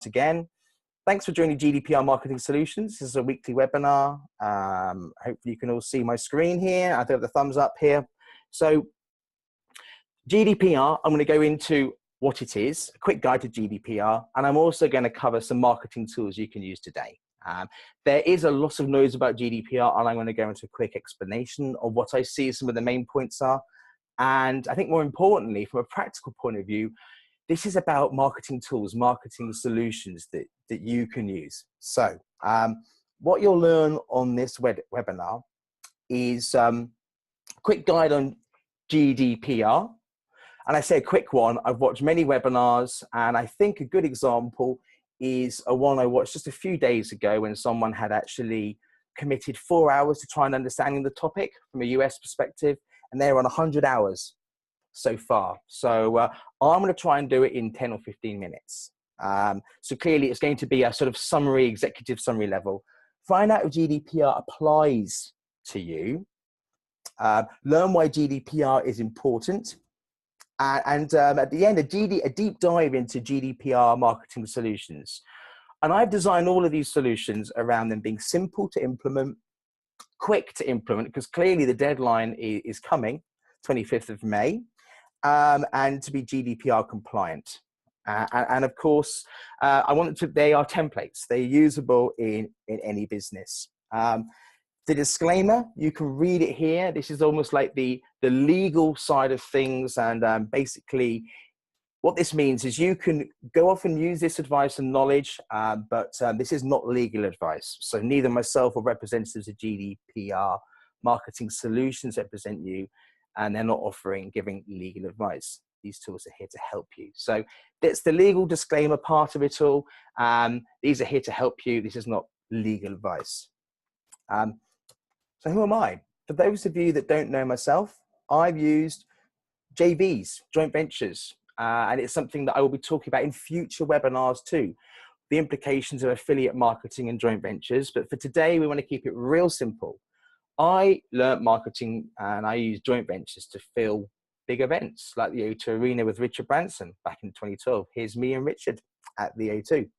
again. Thanks for joining GDPR Marketing Solutions. This is a weekly webinar. Hopefully you can all see my screen here. I do have the thumbs up here. So GDPR, I'm going to go into what it is, a quick guide to GDPR, and I'm also going to cover some marketing tools you can use today. There is a lot of noise about GDPR, and I'm going to go into a quick explanation of what I see some of the main points are. And I think more importantly, from a practical point of view, this is about marketing tools, marketing solutions that you can use. So what you'll learn on this webinar is a quick guide on GDPR. And I say a quick one. I've watched many webinars, and I think a good example is one I watched just a few days ago when someone had actually committed 4 hours to try and understanding the topic from a US perspective, and they're on 100 hours so far. So I'm going to try and do it in 10 or 15 minutes. So clearly it's going to be a sort of summary, executive summary level. Find out if GDPR applies to you. Learn why GDPR is important. And at the end, a deep dive into GDPR marketing solutions. And I've designed all of these solutions around them being simple to implement, quick to implement, because clearly the deadline is coming, 25th of May. And to be GDPR compliant. And of course, they are templates. They're usable in any business. The disclaimer, you can read it here. This is almost like the legal side of things. And basically, what this means is you can go off and use this advice and knowledge, but this is not legal advice. So neither myself or representatives of GDPR Marketing Solutions represent you, and they're not giving legal advice. These tools are here to help you. So that's the legal disclaimer part of it all. These are here to help you. This is not legal advice. So who am I? For those of you that don't know myself, I've used JVs, joint ventures, and it's something that I will be talking about in future webinars too, the implications of affiliate marketing and joint ventures. But for today, we want to keep it real simple. I learned marketing and I used joint ventures to fill big events like the O2 Arena with Richard Branson back in 2012. Here's me and Richard at the O2.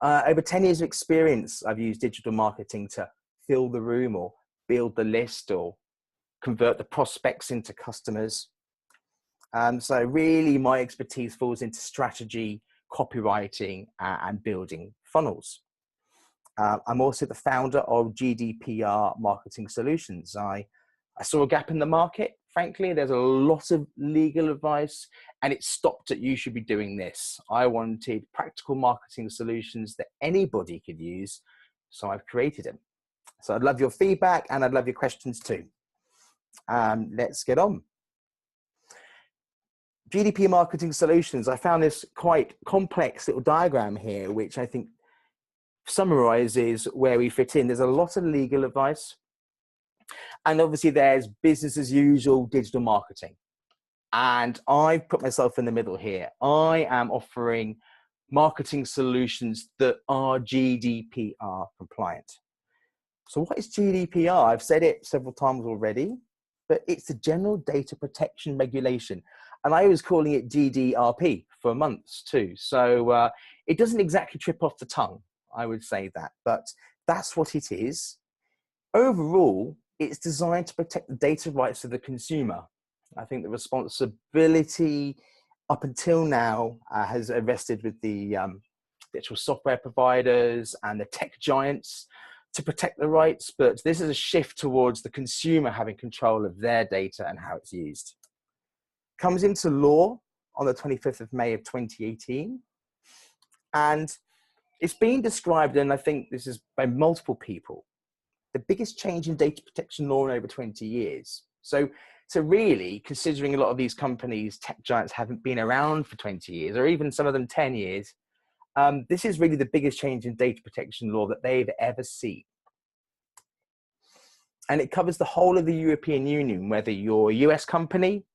Over 10 years of experience, I've used digital marketing to fill the room or build the list or convert the prospects into customers. So really my expertise falls into strategy, copywriting, and building funnels. I'm also the founder of GDPR Marketing Solutions. I saw a gap in the market. Frankly, there's a lot of legal advice, and it stopped at you should be doing this. I wanted practical marketing solutions that anybody could use, so I've created them. So I'd love your feedback, and I'd love your questions too. Let's get on. GDPR Marketing Solutions. I found this quite complex little diagram here, which I think summarizes where we fit in. There's a lot of legal advice, and obviously there's business as usual digital marketing, and I've put myself in the middle here. I am offering marketing solutions that are GDPR compliant. So what is GDPR? I've said it several times already, but it's the General Data Protection Regulation, and I was calling it GDRP for months too. So it doesn't exactly trip off the tongue, I would say that, but that's what it is. Overall, it's designed to protect the data rights of the consumer. I think the responsibility up until now has rested with the actual software providers and the tech giants to protect the rights, but this is a shift towards the consumer having control of their data and how it's used. Comes into law on the 25th of May of 2018, and it's been described, and I think this is by multiple people, the biggest change in data protection law in over 20 years. So really, considering a lot of these companies, tech giants, haven't been around for 20 years, or even some of them 10 years, this is really the biggest change in data protection law that they've ever seen. And it covers the whole of the European Union, whether you're a US company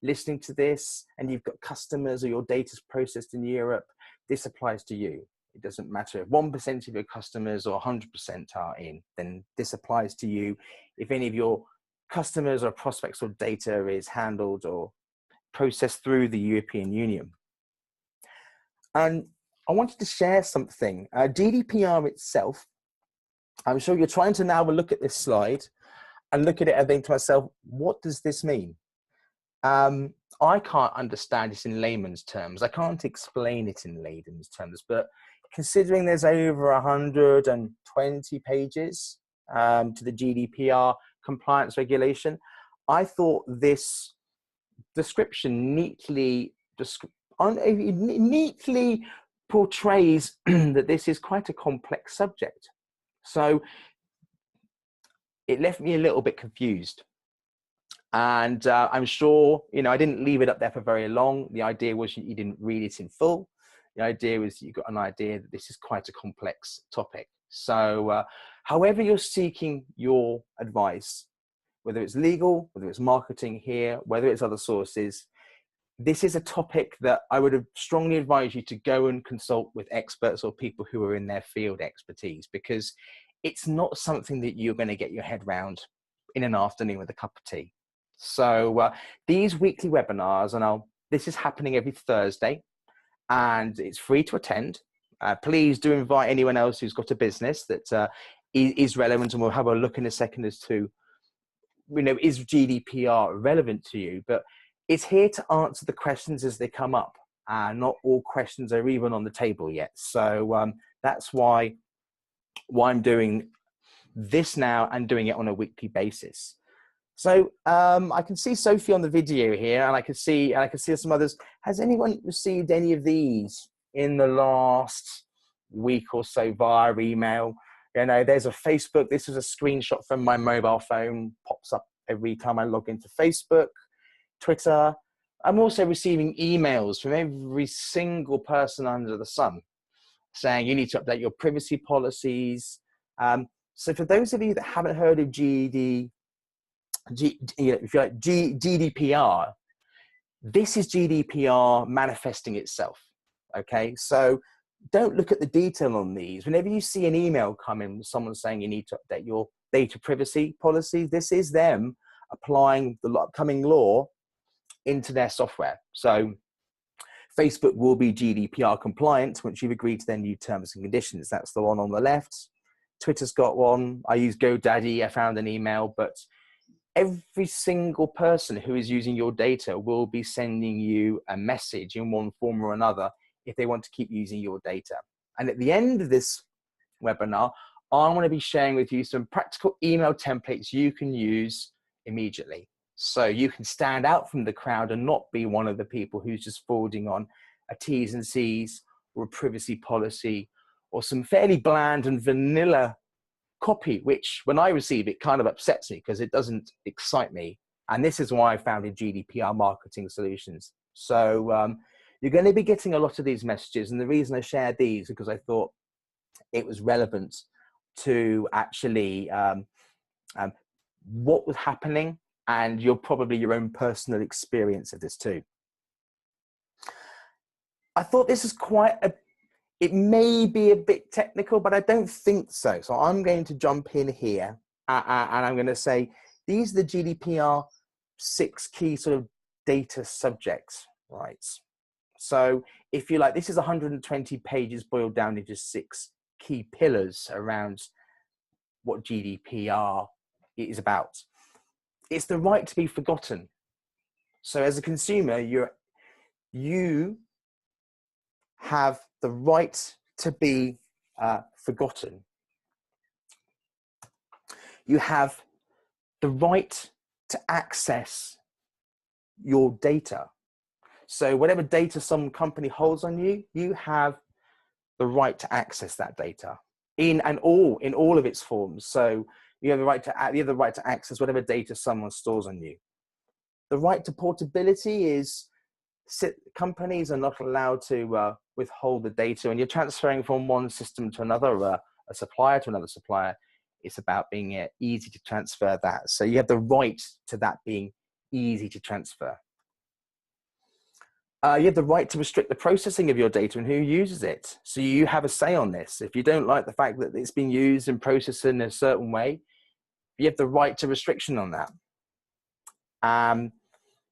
listening to this and you've got customers or your data's processed in Europe, this applies to you. It doesn't matter if 1% of your customers or 100% are in, then this applies to you. If any of your customers or prospects or data is handled or processed through the European Union. And I wanted to share something. GDPR itself, I'm sure you're trying to now look at this slide and look at it and think to myself, what does this mean? I can't understand it in layman's terms. I can't explain it in layman's terms, but considering there's over 120 pages to the GDPR compliance regulation, I thought this description neatly portrays that this is quite a complex subject. So it left me a little bit confused. And I'm sure, I didn't leave it up there for very long. The idea was you didn't read it in full. The idea was you got an idea that this is quite a complex topic. So however you're seeking your advice, whether it's legal, whether it's marketing here, whether it's other sources, this is a topic that I would have strongly advised you to go and consult with experts or people who are in their field expertise, because it's not something that you're going to get your head around in an afternoon with a cup of tea. So these weekly webinars, and this is happening every Thursday, and it's free to attend. Please do invite anyone else who's got a business that is relevant, and we'll have a look in a second as to, is GDPR relevant to you? But it's here to answer the questions as they come up. Not all questions are even on the table yet. So that's why I'm doing this now and doing it on a weekly basis. So I can see Sophie on the video here, and I can see some others. Has anyone received any of these in the last week or so via email? There's a Facebook. This is a screenshot from my mobile phone. Pops up every time I log into Facebook, Twitter. I'm also receiving emails from every single person under the sun saying you need to update your privacy policies. So for those of you that haven't heard of GDPR, this is GDPR manifesting itself. Okay, so don't look at the detail on these. Whenever you see an email come in, someone saying you need to update your data privacy policy, this is them applying the upcoming law into their software. So Facebook will be GDPR compliant once you've agreed to their new terms and conditions. That's the one on the left. Twitter's got one. I use GoDaddy. I found an email, but every single person who is using your data will be sending you a message in one form or another if they want to keep using your data. And at the end of this webinar, I want to be sharing with you some practical email templates you can use immediately. So you can stand out from the crowd and not be one of the people who's just forwarding on a T's and C's or a privacy policy or some fairly bland and vanilla copy, which when I receive it kind of upsets me because it doesn't excite me. And this is why I founded GDPR Marketing Solutions. So you're going to be getting a lot of these messages. And the reason I shared these is because I thought it was relevant to actually what was happening and probably your own personal experience of this too. I thought this is it may be a bit technical, but I don't think so. So I'm going to jump in here and I'm going to say, these are the GDPR 6 key sort of data subjects, right? So if you like, this is 120 pages boiled down into 6 key pillars around what GDPR is about. It's the right to be forgotten. So as a consumer, you have the right to be forgotten. You have the right to access your data. So whatever data some company holds on you, you have the right to access that data in all of its forms. So you have the right to access whatever data someone stores on you. The right to portability is companies are not allowed to withhold the data, and you're transferring from one system to another, a supplier to another supplier. It's about being easy to transfer that. So you have the right to that being easy to transfer. You have the right to restrict the processing of your data and who uses it. So you have a say on this. If you don't like the fact that it's being used and processed in a certain way, you have the right to restriction on that.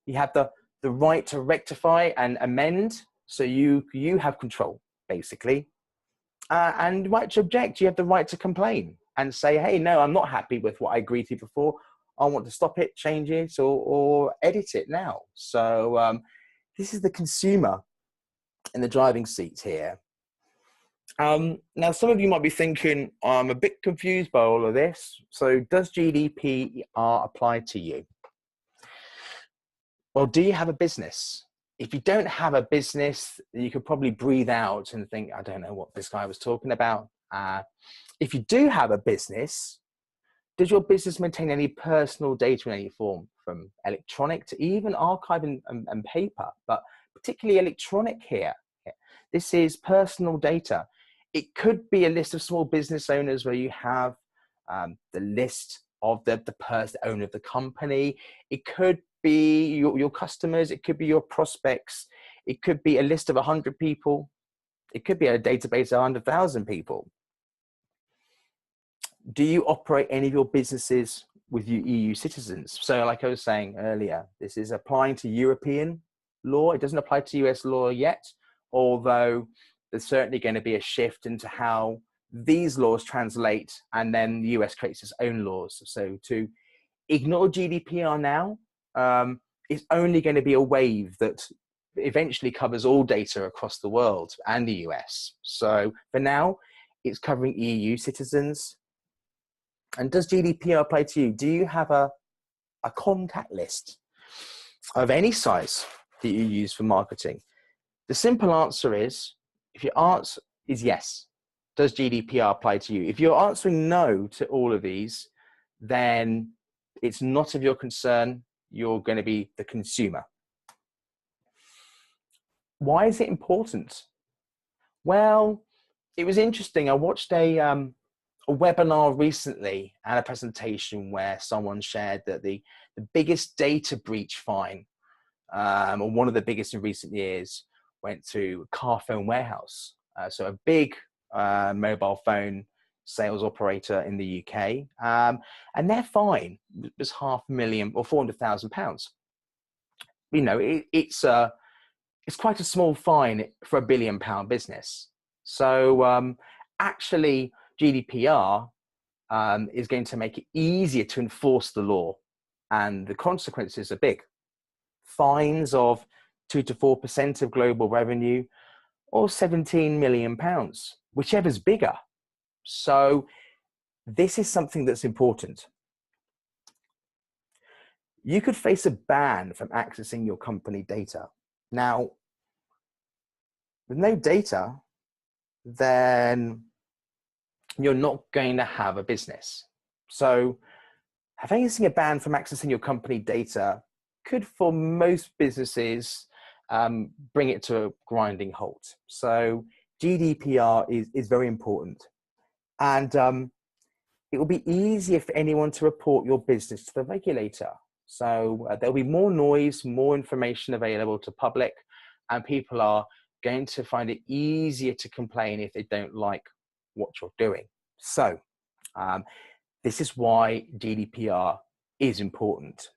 You have the right to rectify and amend. So you have control. basically. And right to object, you have the right to complain and say, hey, no, I'm not happy with what I agreed to before. I want to stop it, change it, or edit it now. So this is the consumer in the driving seat here. Now, some of you might be thinking, I'm a bit confused by all of this. So does GDPR apply to you? Well, do you have a business? If you don't have a business, you could probably breathe out and think, I don't know what this guy was talking about. If you do have a business, does your business maintain any personal data in any form, from electronic to even archive and paper, but particularly electronic here? This is personal data. It could be a list of small business owners where you have the list of the owner of the company. It could be your customers. It could be your prospects. It could be a list of 100 people. It could be a database of 100,000 people. Do you operate any of your businesses with EU citizens? So like I was saying earlier, this is applying to European law. It doesn't apply to US law yet, although there's certainly going to be a shift into how these laws translate, and then the US creates its own laws. So to ignore GDPR now is only going to be a wave that eventually covers all data across the world and the US. So for now, it's covering EU citizens. And does GDPR apply to you? Do you have a contact list of any size that you use for marketing? The simple answer is, if your answer is yes, does GDPR apply to you? If you're answering no to all of these, then it's not of your concern. You're going to be the consumer. Why is it important? Well, it was interesting. I watched a webinar recently and a presentation where someone shared that the biggest data breach fine, or one of the biggest in recent years, went to Carphone Warehouse. So a big mobile phone sales operator in the UK. And their fine was £500,000 or £400,000. You know, it's quite a small fine for a £1 billion business. So actually, GDPR is going to make it easier to enforce the law, and the consequences are big. Fines of 2 to 4% of global revenue, or £17 million, whichever's bigger. So this is something that's important. You could face a ban from accessing your company data. Now, with no data, then you're not going to have a business. So facing a ban from accessing your company data could, for most businesses, bring it to a grinding halt. So GDPR is very important. And it will be easier for anyone to report your business to the regulator. So there'll be more noise, more information available to public, and people are going to find it easier to complain if they don't like what you're doing. So this is why GDPR is important.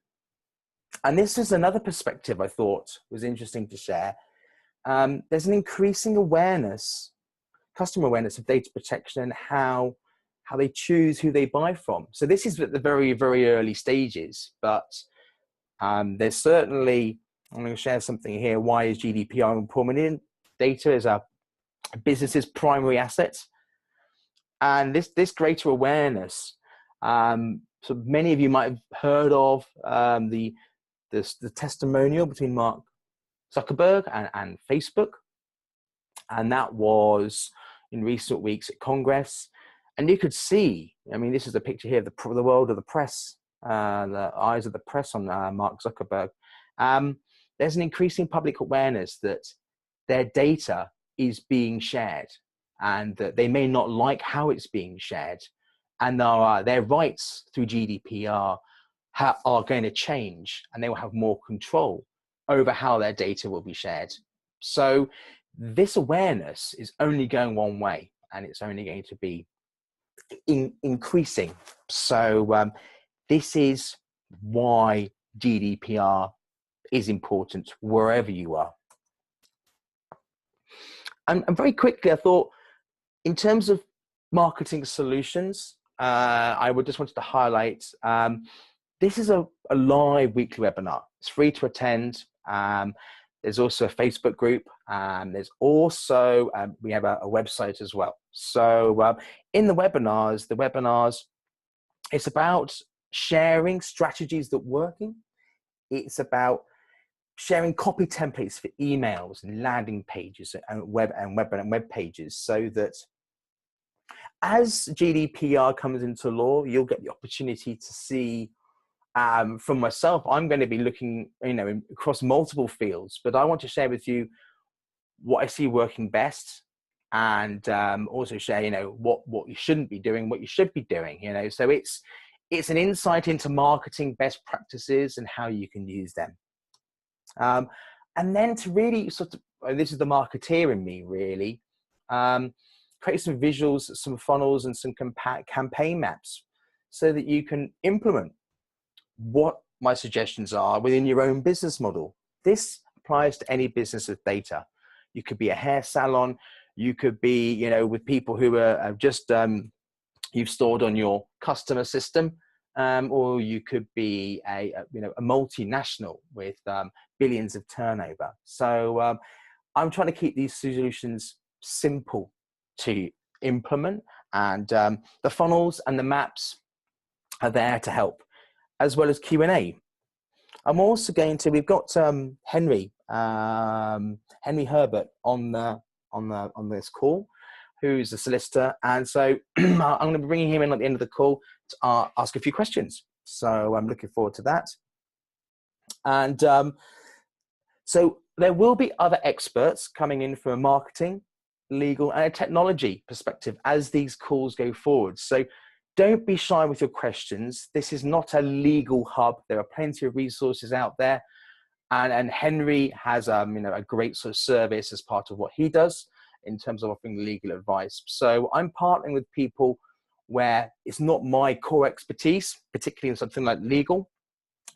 And this is another perspective I thought was interesting to share. There's an increasing awareness, customer awareness of data protection and how they choose who they buy from. So this is at the very, very early stages, but there's certainly, I'm going to share something here. Why is GDPR important? Data is a business's primary asset. And this greater awareness, so many of you might have heard of the testimonial between Mark Zuckerberg and Facebook. And that was in recent weeks at Congress. And you could see, I mean, this is a picture here of the world of the press, the eyes of the press on Mark Zuckerberg. There's an increasing public awareness that their data is being shared, and that they may not like how it's being shared. And their rights through GDPR are going to change, and they will have more control over how their data will be shared. So this awareness is only going one way, and it's only going to be increasing. So this is why GDPR is important wherever you are. And very quickly, I thought, in terms of marketing solutions, I would just wanted to highlight, this is a live weekly webinar. It's free to attend. There's also a Facebook group. There's also, we have a website as well. So in the webinars, it's about sharing strategies that are working. It's about sharing copy templates for emails and landing pages and web pages, so that as GDPR comes into law, you'll get the opportunity to see, from myself, I'm going to be looking, across multiple fields, but I want to share with you what I see working best, and also share, what you shouldn't be doing, what you should be doing, So it's an insight into marketing best practices and how you can use them. And then to really sort of, this is the marketeer in me really, create some visuals, some funnels, and some campaign maps, so that you can implement what my suggestions are within your own business model. This applies to any business with data. You could be a hair salon, you could be, with people who are just, you've stored on your customer system, or you could be a multinational with billions of turnover. So I'm trying to keep these solutions simple to implement, and the funnels and the maps are there to help, as well as Q&A. I'm also going to, we've got Henry Herbert on this call, who's a solicitor, and so I'm going to be bringing him in at the end of the call to ask a few questions. So I'm looking forward to that. And so there will be other experts coming in from a marketing, legal, and a technology perspective as these calls go forward. So don't be shy with your questions. This is not a legal hub. There are plenty of resources out there. And Henry has a great sort of service as part of what he does in terms of offering legal advice. So I'm partnering with people where it's not my core expertise, particularly in something like legal,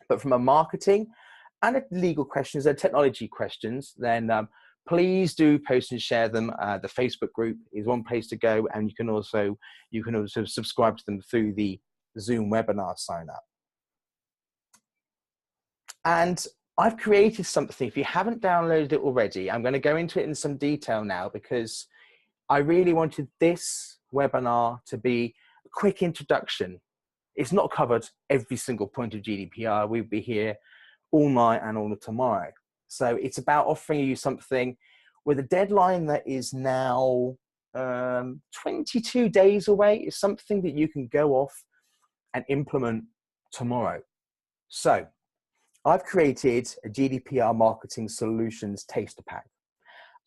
but from a marketing and a legal questions and technology questions, then please do post and share them. The Facebook group is one place to go, and you can also subscribe to them through the Zoom webinar sign up. And I've created something. If you haven't downloaded it already, I'm going to go into it in some detail now, because I really wanted this webinar to be a quick introduction. It's not covered every single point of GDPR. We'll be here all night and all of tomorrow. So it's about offering you something with a deadline that is now 22 days away. It's something that you can go off and implement tomorrow. So I've created a GDPR marketing solutions taster pack,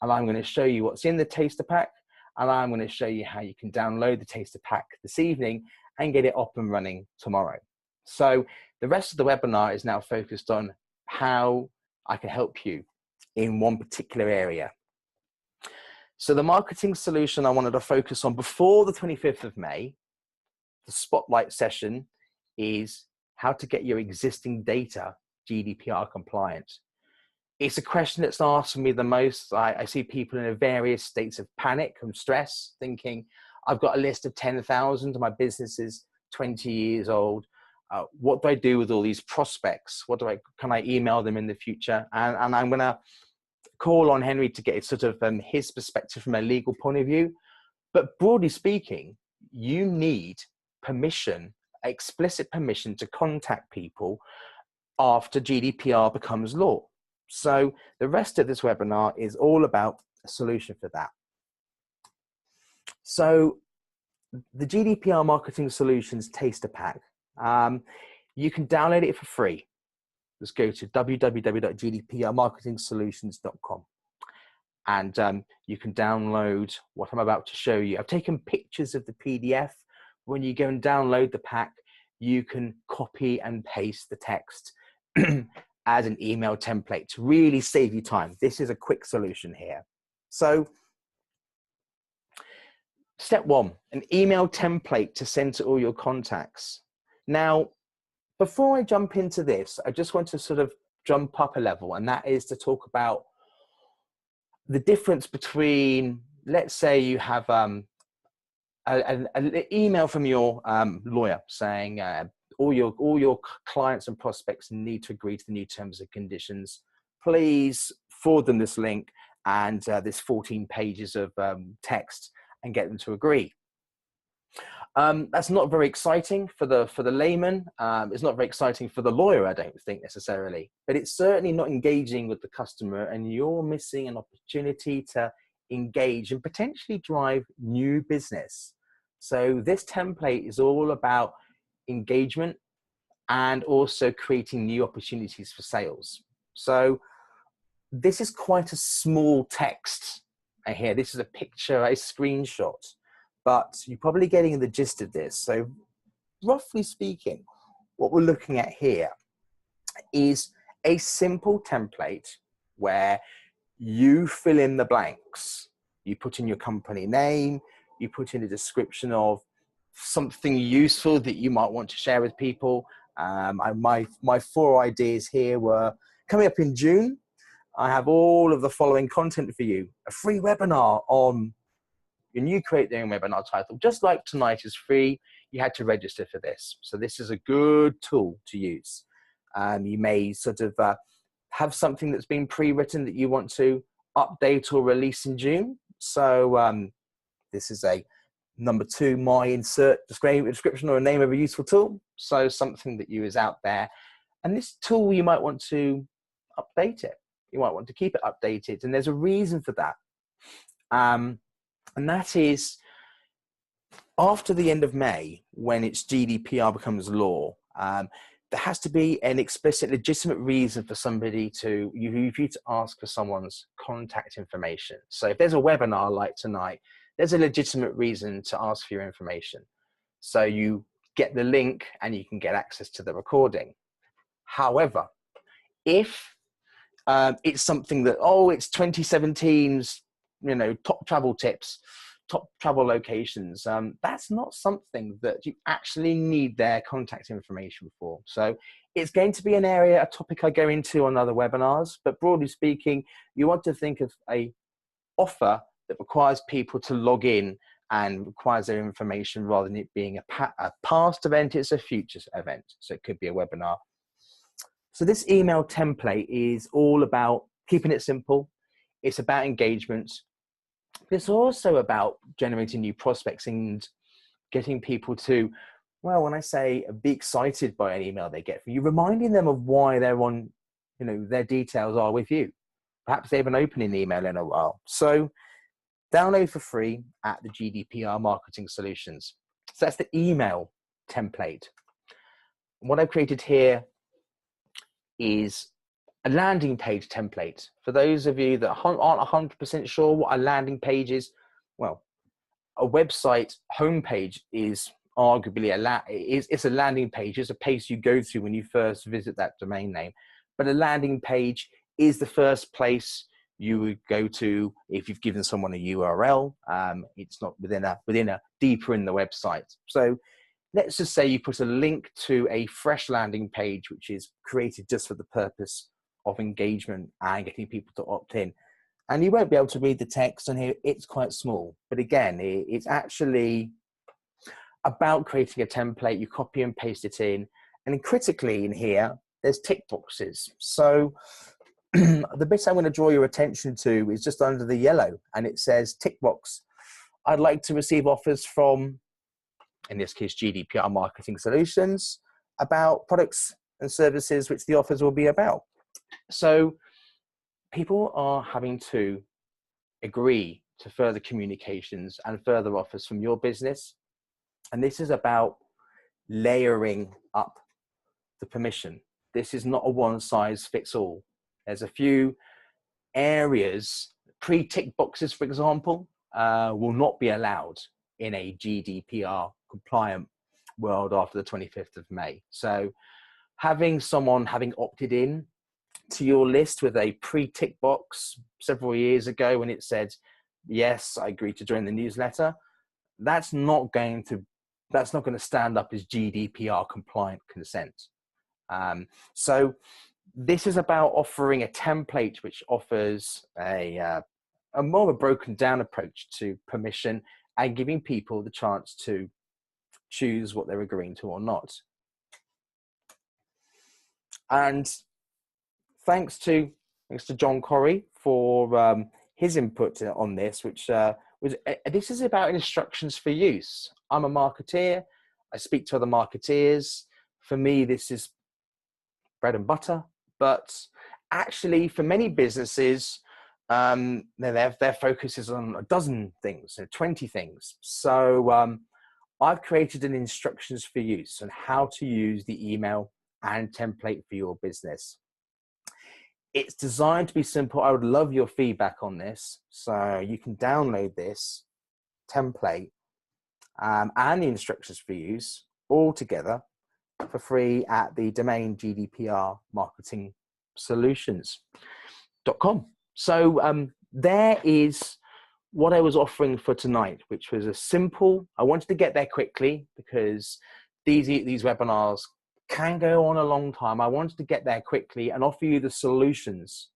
and I'm going to show you what's in the taster pack, and I'm going to show you how you can download the taster pack this evening and get it up and running tomorrow. So the rest of the webinar is now focused on how I can help you in one particular area. So the marketing solution I wanted to focus on before the 25th of May, the spotlight session, is how to get your existing data GDPR compliant. It's a question that's asked me the most. I see people in various states of panic and stress, thinking, I've got a list of 10,000, my business is 20 years old. What do I do with all these prospects? Can I email them in the future? And I'm going to call on Henry to get sort of his perspective from a legal point of view. But broadly speaking, you need permission, explicit permission, to contact people after GDPR becomes law. So the rest of this webinar is all about a solution for that. So the GDPR Marketing Solutions Taster Pack, you can download it for free. Just go to www.gdprmarketingsolutions.com, and you can download what I'm about to show you. I've taken pictures of the PDF. When you go and download the pack, you can copy and paste the text as an email template to really save you time. This is a quick solution here. So step one, an email template to send to all your contacts. Now, before I jump into this, I just want to sort of jump up a level, and that is to talk about the difference between, let's say you have an email from your lawyer saying all your clients and prospects need to agree to the new terms and conditions. Please forward them this link and this 14 pages of text and get them to agree. That's not very exciting for the layman. It's not very exciting for the lawyer, I don't think necessarily, but it's certainly not engaging with the customer, and you're missing an opportunity to engage and potentially drive new business. So this template is all about engagement and also creating new opportunities for sales. So this is quite a small text here. This is a picture, a screenshot, but you're probably getting the gist of this. So roughly speaking, what we're looking at here is a simple template where you fill in the blanks. You put in your company name, you put in a description of something useful that you might want to share with people. My 4 ideas here were coming up in June. I have all of the following content for you. A free webinar on your new Create Their Own Webinar title. Just like tonight is free, you had to register for this. So this is a good tool to use. You may sort of have something that's been pre-written that you want to update or release in June. So this is a number 2, my insert description or a name of a useful tool. So something that you is out there. And this tool, you might want to update it. You might want to keep it updated. And there's a reason for that. And that is after the end of May, when its GDPR becomes law, there has to be an explicit, legitimate reason for somebody to, you to ask for someone's contact information. So if there's a webinar like tonight, there's a legitimate reason to ask for your information. So you get the link and you can get access to the recording. However, if it's something that, it's 2017's, top travel tips, top travel locations, that's not something that you actually need their contact information for. So it's going to be an area, a topic I go into on other webinars, but broadly speaking, you want to think of a offer that requires people to log in and requires their information rather than it being a past event, it's a future event. So it could be a webinar. So this email template is all about keeping it simple. It's about engagement. It's also about generating new prospects and getting people to, well, when I say be excited by an email they get from you, reminding them of why they're on, their details are with you. Perhaps they haven't opened an email in a while. So download for free at the GDPR Marketing Solutions. So that's the email template. What I've created here is a landing page template. For those of you that aren't 100% sure what a landing page is, well, a website homepage is arguably it's a landing page. It's a page you go to when you first visit that domain name. But a landing page is the first place you would go to if you've given someone a URL. It's not within a deeper in the website. So let's just say you put a link to a fresh landing page, which is created just for the purpose of engagement and getting people to opt in. And you won't be able to read the text on here. It's quite small. But again, it's actually about creating a template. You copy and paste it in. And then critically in here, there's tick boxes. So the bit I'm going to draw your attention to is just under the yellow. And it says tick box. I'd like to receive offers from, in this case, GDPR Marketing Solutions, about products and services which the offers will be about. So people are having to agree to further communications and further offers from your business. And this is about layering up the permission. This is not a one size fits all. There's a few areas, pre-tick boxes, for example, will not be allowed in a GDPR compliant world after the 25th of May. So having someone having opted in to your list with a pre-tick box several years ago when it said, yes, I agree to join the newsletter, that's not going to stand up as GDPR compliant consent. So this is about offering a template which offers a a more of a broken down approach to permission and giving people the chance to choose what they're agreeing to or not. And thanks to John Corrie for his input on this, which this is about instructions for use. I'm a marketeer. I speak to other marketeers. For me, this is bread and butter. But actually, for many businesses, their focus is on a dozen things, 20 things. So I've created an instructions for use on how to use the email and template for your business. It's designed to be simple. I would love your feedback on this. So you can download this template and the instructions for use all together for free at the domain GDPR marketing solutions.com. So there is what I was offering for tonight, which was a simple, I wanted to get there quickly because these webinars can go on a long time. I wanted to get there quickly and offer you the solutions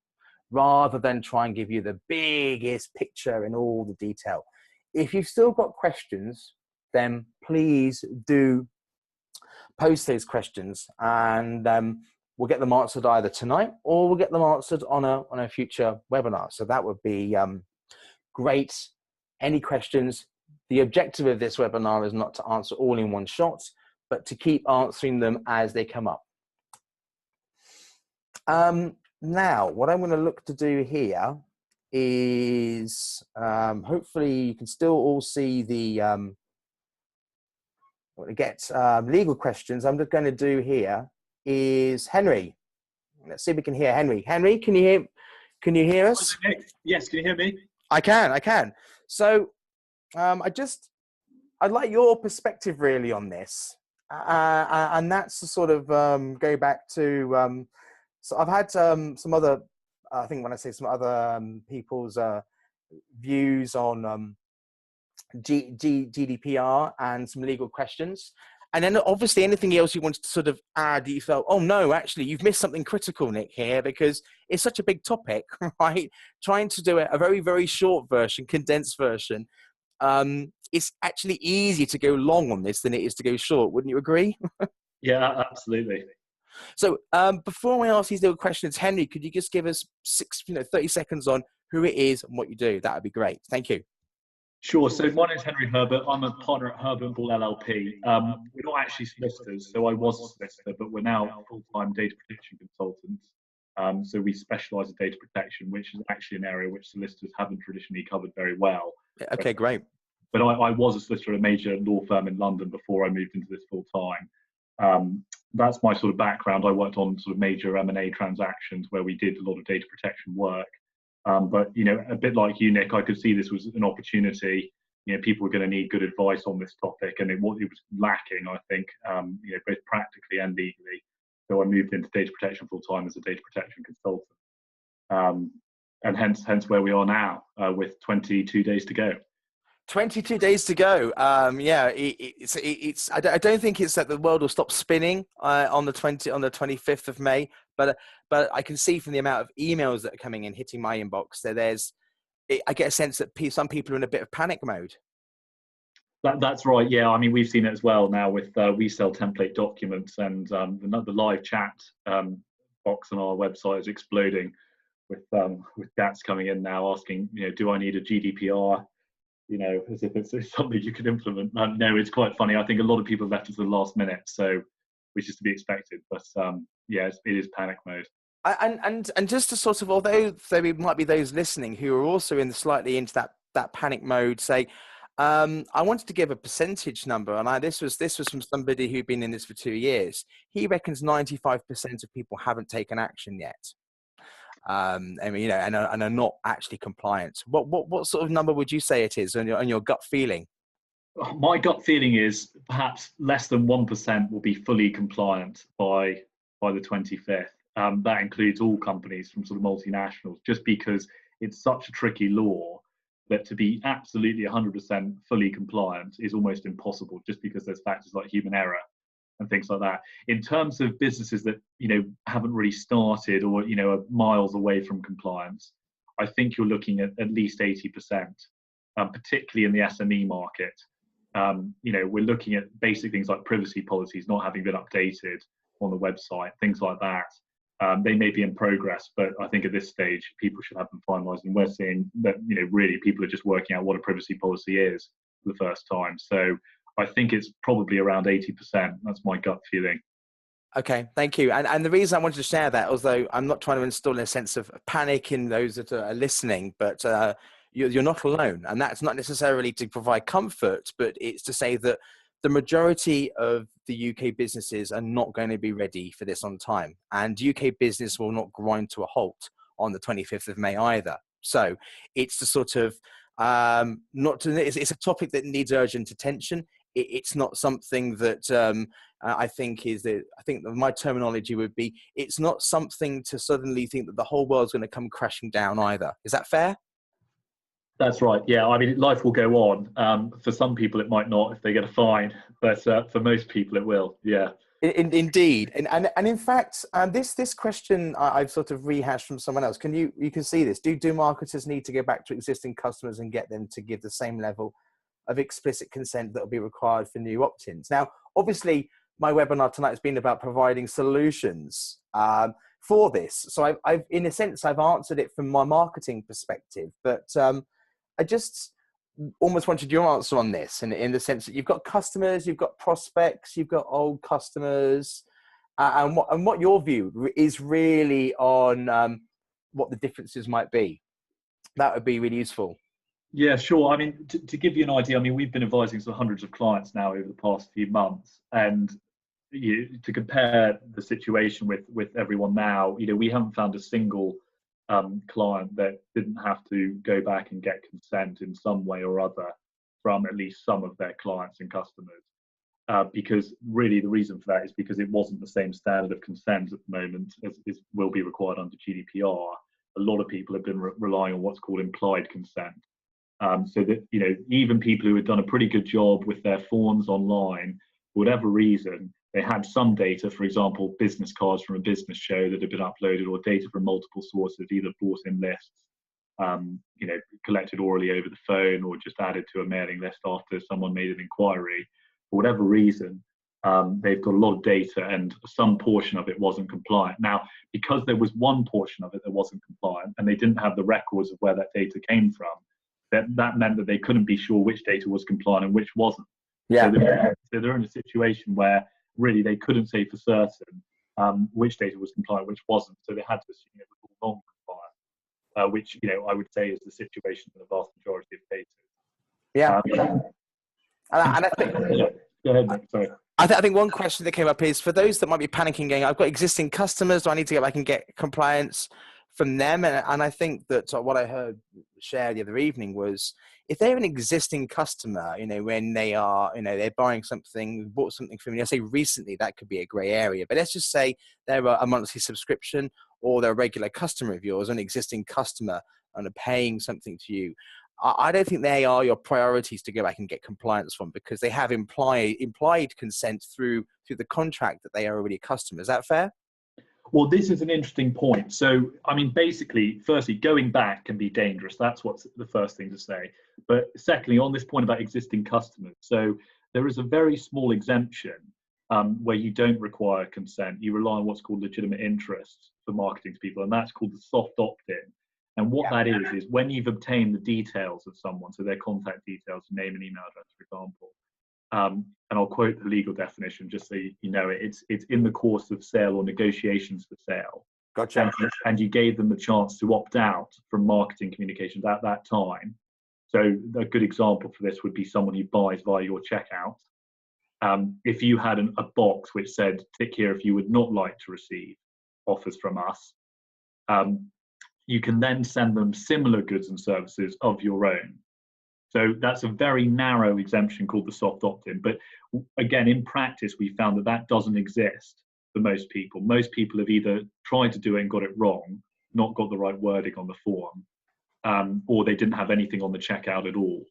rather than try and give you the biggest picture in all the detail. If you've still got questions, then please do post those questions and we'll get them answered either tonight or we'll get them answered on a future webinar. So that would be great. Any questions? The objective of this webinar is not to answer all in one shot, but to keep answering them as they come up. Now, what I'm going to look to do here is, hopefully you can still all see the, legal questions. I'm just going to do here is Henry. Let's see if we can hear Henry. Henry, can you hear us? Yes, can you hear me? I can. So I'd like your perspective really on this. And that's to sort of go back to, so I've had some other, I think when I say some other people's views on GDPR and some legal questions. And then obviously anything else you wanted to sort of add that you felt, oh no, actually you've missed something critical, Nick, here, because it's such a big topic, right? Trying to do a very, very short version, condensed version. It's actually easier to go long on this than it is to go short. Wouldn't you agree? Yeah, absolutely. So before I ask these little questions, Henry, could you just give us 30 seconds on who it is and what you do? That would be great. Thank you. Sure. So my name's Henry Herbert. I'm a partner at Herbert & Ball LLP. We're not actually solicitors, so I was a solicitor, but we're now full-time data protection consultants. So we specialise in data protection, which is actually an area which solicitors haven't traditionally covered very well. Okay, great. But I was a solicitor at a major law firm in London before I moved into this full-time. That's my sort of background. I worked on sort of major M&A transactions where we did a lot of data protection work. But, you know, a bit like you, Nick, I could see this was an opportunity. You know, people were going to need good advice on this topic, and it was lacking, I think, you know, both practically and legally. So I moved into data protection full time as a data protection consultant, and hence where we are now with 22 days to go. 22 days to go. Yeah, it's. I don't think it's that the world will stop spinning on the 25th of May. But I can see from the amount of emails that are coming in, hitting my inbox, that I get a sense that some people are in a bit of panic mode. That's right. Yeah, I mean, we've seen it as well now with we sell template documents, and the live chat box on our website is exploding with chats coming in now asking, you know, do I need a GDPR? You know, as if it's something you can implement. No, it's quite funny. I think a lot of people left us at the last minute, so which is to be expected. But yeah, it is panic mode. And just to sort of, although there might be those listening who are also slightly into that panic mode, say, I wanted to give a percentage number, and this was from somebody who'd been in this for 2 years. He reckons 95% of people haven't taken action yet. I mean, you know, and are not actually compliant. What sort of number would you say it is on your gut feeling? My gut feeling is perhaps less than 1% will be fully compliant by the 25th. That includes all companies from sort of multinationals, just because it's such a tricky law that to be absolutely 100% fully compliant is almost impossible, just because there's factors like human error and things like that. In terms of businesses that, you know, haven't really started or, you know, are miles away from compliance, I think you're looking at least 80%, particularly in the SME market. We're looking at basic things like privacy policies not having been updated on the website, things like that. They may be in progress, but I think at this stage, people should have them finalised. And we're seeing that, really people are just working out what a privacy policy is for the first time. So I think it's probably around 80%. That's my gut feeling. Okay, thank you. And the reason I wanted to share that, although I'm not trying to install a sense of panic in those that are listening, but you're not alone. And that's not necessarily to provide comfort, but it's to say that the majority of the UK businesses are not going to be ready for this on time. And UK business will not grind to a halt on the 25th of May either. So it's the sort of, it's a topic that needs urgent attention. It's not something that I think that my terminology would be, it's not something to suddenly think that the whole world's going to come crashing down either. Is that fair? That's right. Yeah, I mean, life will go on. For some people, it might not if they get a fine, but for most people, it will. Yeah. Indeed, and in fact, this question I've sort of rehashed from someone else. You can see this? Do marketers need to go back to existing customers and get them to give the same level of explicit consent that will be required for new opt-ins? Now, obviously, my webinar tonight has been about providing solutions for this. So I've in a sense, I've answered it from my marketing perspective, but I just almost wanted your answer on this in the sense that you've got customers, you've got prospects, you've got old customers, and what your view is really on what the differences might be. That would be really useful. Yeah, sure. I mean, to give you an idea, I mean, we've been advising hundreds of clients now over the past few months, and to compare the situation with everyone now, we haven't found a single client that didn't have to go back and get consent in some way or other from at least some of their clients and customers. Because really the reason for that is because it wasn't the same standard of consent at the moment as will be required under GDPR. A lot of people have been relying on what's called implied consent. So that, even people who had done a pretty good job with their forms online, for whatever reason, they had some data, for example, business cards from a business show that had been uploaded, or data from multiple sources, either bought-in lists, collected orally over the phone, or just added to a mailing list after someone made an inquiry. For whatever reason, they've got a lot of data, and some portion of it wasn't compliant. Now, because there was one portion of it that wasn't compliant, and they didn't have the records of where that data came from, that meant that they couldn't be sure which data was compliant and which wasn't. Yeah. So they're in a situation where really they couldn't say for certain which data was compliant, which wasn't. So they had to assume it was all non-compliant, which I would say is the situation in the vast majority of cases. Yeah. And I think, yeah. Go ahead, Nick. Sorry. I think one question that came up is for those that might be panicking, going, "I've got existing customers. Do I need to go back and get compliance from them?" And I think that what I heard shared the other evening was, if they're an existing customer, when they are, they're buying something, bought something from you, I say recently, that could be a grey area, but let's just say they're a monthly subscription, or they're a regular customer of yours, an existing customer, and are paying something to you. I don't think they are your priorities to go back and get compliance from, because they have implied consent through the contract that they are already a customer. Is that fair? Well, this is an interesting point. So, I mean, basically, firstly, going back can be dangerous. That's what's the first thing to say. But secondly, on this point about existing customers, so there is a very small exemption where you don't require consent. You rely on what's called legitimate interest for marketing to people, and that's called the soft opt-in. And what that is when you've obtained the details of someone, so their contact details, name and email address, for example. And I'll quote the legal definition just so you know it. It's in the course of sale or negotiations for sale. Gotcha. And you gave them the chance to opt out from marketing communications at that time. So a good example for this would be someone who buys via your checkout. If you had a box which said, tick here if you would not like to receive offers from us, you can then send them similar goods and services of your own. So that's a very narrow exemption called the soft opt-in. But again, in practice, we found that doesn't exist for most people. Most people have either tried to do it and got it wrong, not got the right wording on the form, or they didn't have anything on the checkout at all.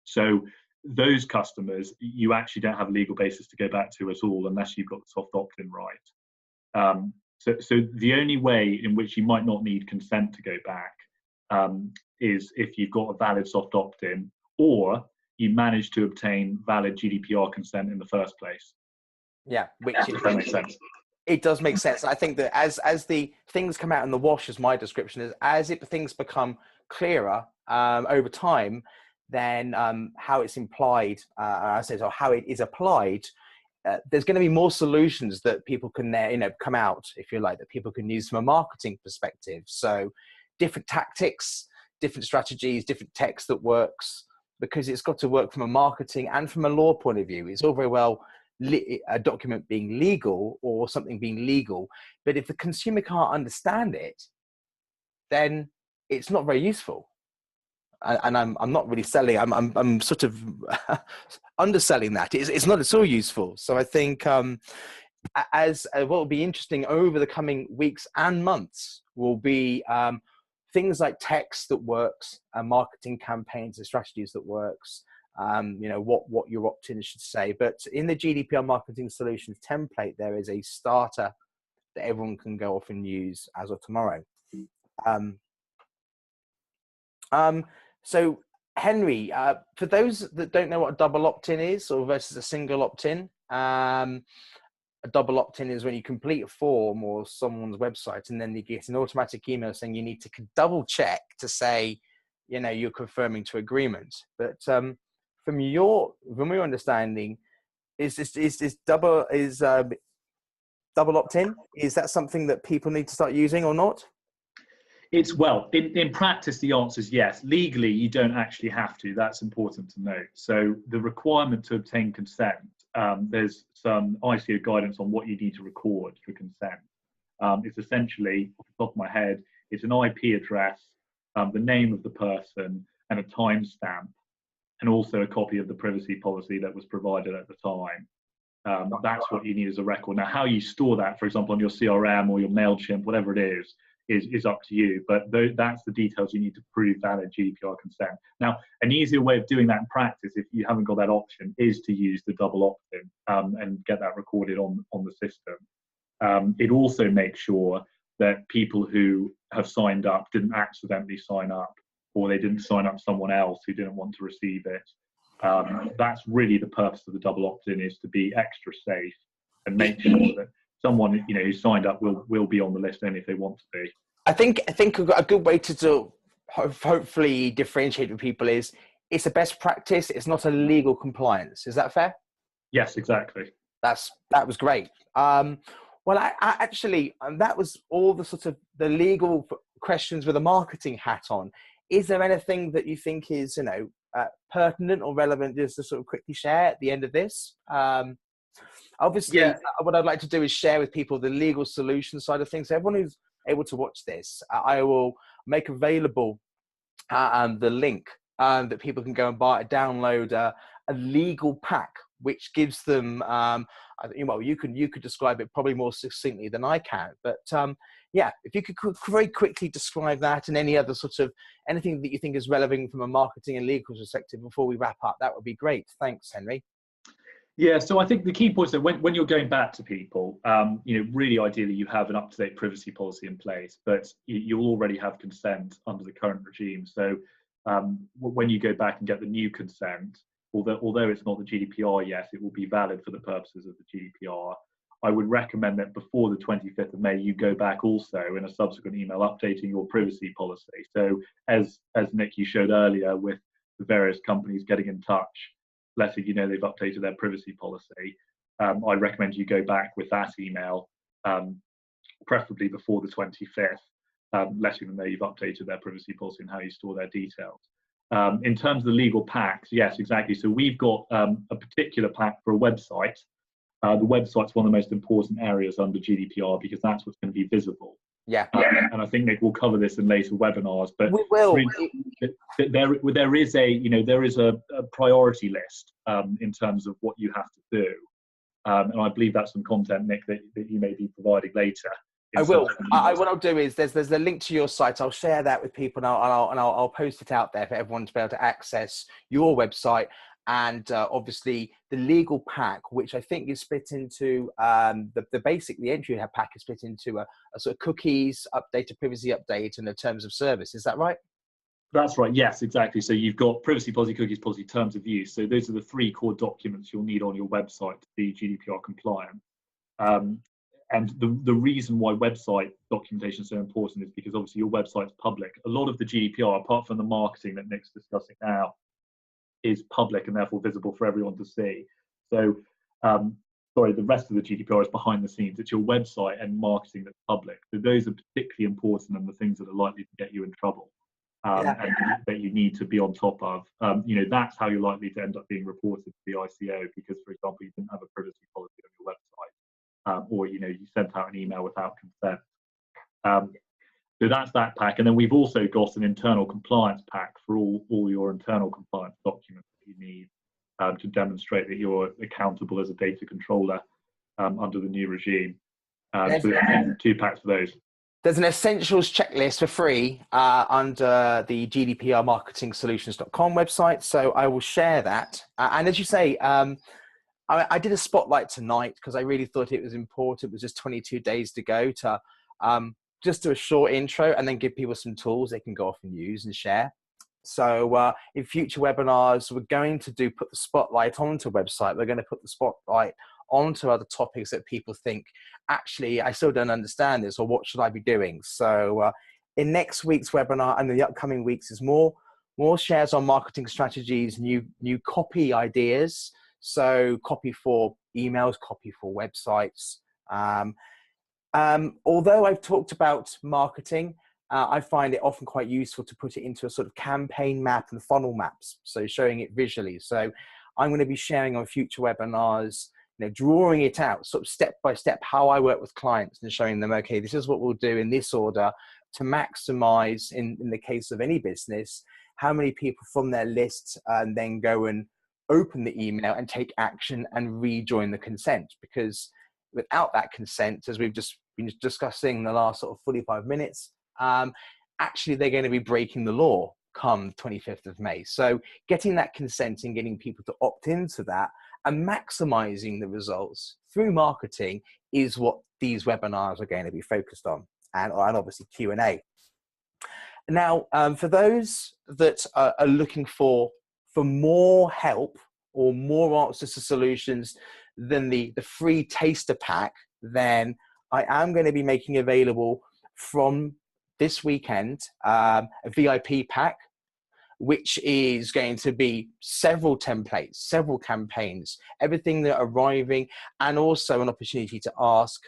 So those customers, you actually don't have a legal basis to go back to at all unless you've got the soft opt-in right. So the only way in which you might not need consent to go back is if you've got a valid soft opt-in, or you manage to obtain valid GDPR consent in the first place. Yeah, which if that makes sense. It does make sense. I think that as the things come out in the wash, as my description is, things become clearer over time, then how it's implied, or how it is applied, there's going to be more solutions that people can, come out, if you like, that people can use from a marketing perspective. So different tactics, different strategies, different text that works, because it's got to work from a marketing and from a law point of view. It's all very well a document being legal or something being legal, but if the consumer can't understand it, then it's not very useful. And I'm not really selling. I'm sort of underselling that. It's not at all useful. So I think what will be interesting over the coming weeks and months will be things like text that works, marketing campaigns and strategies that works. What your opt-in should say. But in the GDPR marketing solutions template, there is a starter that everyone can go off and use as of tomorrow. So Henry, for those that don't know what a double opt-in is or versus a single opt-in, a double opt-in is when you complete a form or someone's website and then you get an automatic email saying you need to double check to say, you're confirming to agreement. But from your understanding, is double opt-in? Is that something that people need to start using or not? It's in practice, the answer is yes. Legally, you don't actually have to. That's important to note. So the requirement to obtain consent, there's some ICO guidance on what you need to record for consent. It's essentially, off the top of my head, it's an IP address, the name of the person, and a timestamp, and also a copy of the privacy policy that was provided at the time. That's what you need as a record. Now, how you store that, for example, on your CRM or your MailChimp, whatever it is up to you. But that's the details you need to prove valid GDPR consent. Now, an easier way of doing that in practice, if you haven't got that option, is to use the double opt-in and get that recorded on the system. It also makes sure that people who have signed up didn't accidentally sign up, or they didn't sign up someone else who didn't want to receive it. That's really the purpose of the double opt-in, is to be extra safe and make sure that someone who signed up will be on the list only if they want to be. I think a good way to hopefully differentiate with people is it's a best practice. It's not a legal compliance. Is that fair? Yes, exactly. That was great. Well, I actually, that was all the sort of the legal questions with a marketing hat on. Is there anything that you think is, pertinent or relevant just to sort of quickly share at the end of this? Obviously, what I'd like to do is share with people the legal solution side of things. So everyone who's able to watch this, I will make available the link that people can go and download a legal pack, which gives them, you could describe it probably more succinctly than I can. But if you could very quickly describe that and any other sort of anything that you think is relevant from a marketing and legal perspective before we wrap up, that would be great. Thanks, Henry. Yeah, so I think the key point is that when you're going back to people, really ideally you have an up-to-date privacy policy in place, but you'll already have consent under the current regime. So when you go back and get the new consent, although it's not the GDPR yet, it will be valid for the purposes of the GDPR. I would recommend that before the 25th of May, you go back also in a subsequent email updating your privacy policy. So as Nick, you showed earlier with the various companies getting in touch, letting you know they've updated their privacy policy, I recommend you go back with that email, preferably before the 25th, letting them know you've updated their privacy policy and how you store their details. In terms of the legal packs, yes, exactly. So we've got a particular pack for a website. The website's one of the most important areas under GDPR because that's what's going to be visible. Yeah. And I think Nick will cover this in later webinars, but we will. There is a priority list in terms of what you have to do, and I believe that's some content, Nick, that you may be providing later. I will. What I'll do is there's a link to your site. I'll share that with people, and I'll post it out there for everyone to be able to access your website. And obviously the legal pack, which I think is split into the entry pack is split into a sort of cookies update, a privacy update, and a terms of service. Is that right? That's right. Yes, exactly. So you've got privacy policy, cookies policy, terms of use. So those are the three core documents you'll need on your website to be GDPR compliant. Um, and the reason why website documentation is so important is because obviously your website's public. A lot of the GDPR, apart from the marketing that Nick's discussing now, is public and therefore visible for everyone to see. So, the rest of the GDPR is behind the scenes. It's your website and marketing that's public. So those are particularly important and the things that are likely to get you in trouble. And that you need to be on top of. That's how you're likely to end up being reported to the ICO because, for example, you didn't have a privacy policy on your website, or you sent out an email without consent. So that's that pack, and then we've also got an internal compliance pack for all your internal compliance documents that you need to demonstrate that you're accountable as a data controller under the new regime. So there's 2 packs for those. There's an essentials checklist for free under the GDPR marketingsolutions.com website. So I will share that. And as you say, I did a spotlight tonight because I really thought it was important. It was just 22 days to go to just do a short intro and then give people some tools they can go off and use and share. So in future webinars, we're going to put the spotlight onto a website. We're going to put the spotlight onto other topics that people think, actually, I still don't understand this, or what should I be doing? So in next week's webinar and the upcoming weeks is more shares on marketing strategies, new copy ideas. So copy for emails, copy for websites. Although I've talked about marketing, I find it often quite useful to put it into a sort of campaign map and funnel maps, so showing it visually. So I'm going to be sharing on future webinars, drawing it out sort of step by step, how I work with clients and showing them, okay, this is what we'll do in this order to maximize, in the case of any business, how many people from their list then go and open the email and take action and rejoin the consent. Because without that consent, as we've just been discussing in the last sort of 45 minutes, actually they're going to be breaking the law come 25th of May. So getting that consent and getting people to opt into that and maximizing the results through marketing is what these webinars are going to be focused on, and obviously Q&A. Now, for those that are looking for more help or more answers to solutions than the free taster pack, then I am going to be making available from this weekend a VIP pack, which is going to be several templates, several campaigns, everything that are arriving, and also an opportunity to ask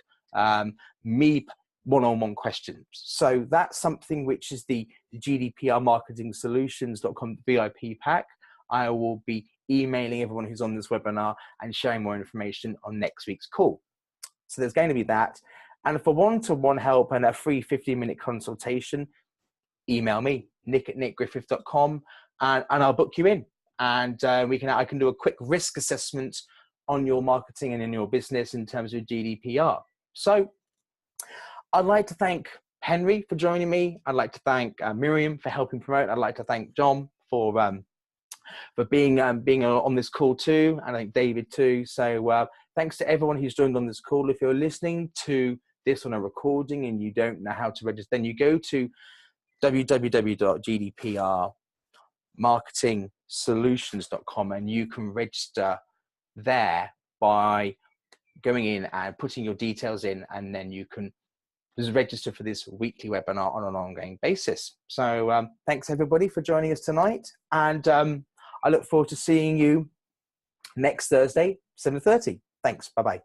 me one-on-one questions. So that's something which is the GDPR marketingsolutions.com VIP pack. I will be emailing everyone who's on this webinar and sharing more information on next week's call. So there's going to be that. And for one-to-one help and a free 15-minute consultation, email me, nick@nickgriffith.com, and I'll book you in. And I can do a quick risk assessment on your marketing and in your business in terms of GDPR. So I'd like to thank Henry for joining me. I'd like to thank Miriam for helping promote. I'd like to thank John for being on this call too, and I think David too. So thanks to everyone who's joined on this call. If you're listening to this on a recording and you don't know how to register, then you go to www.gdprmarketingsolutions.com and you can register there by going in and putting your details in, and then you can just register for this weekly webinar on an ongoing basis. So thanks everybody for joining us tonight, and I look forward to seeing you next Thursday, 7:30. Thanks. Bye-bye.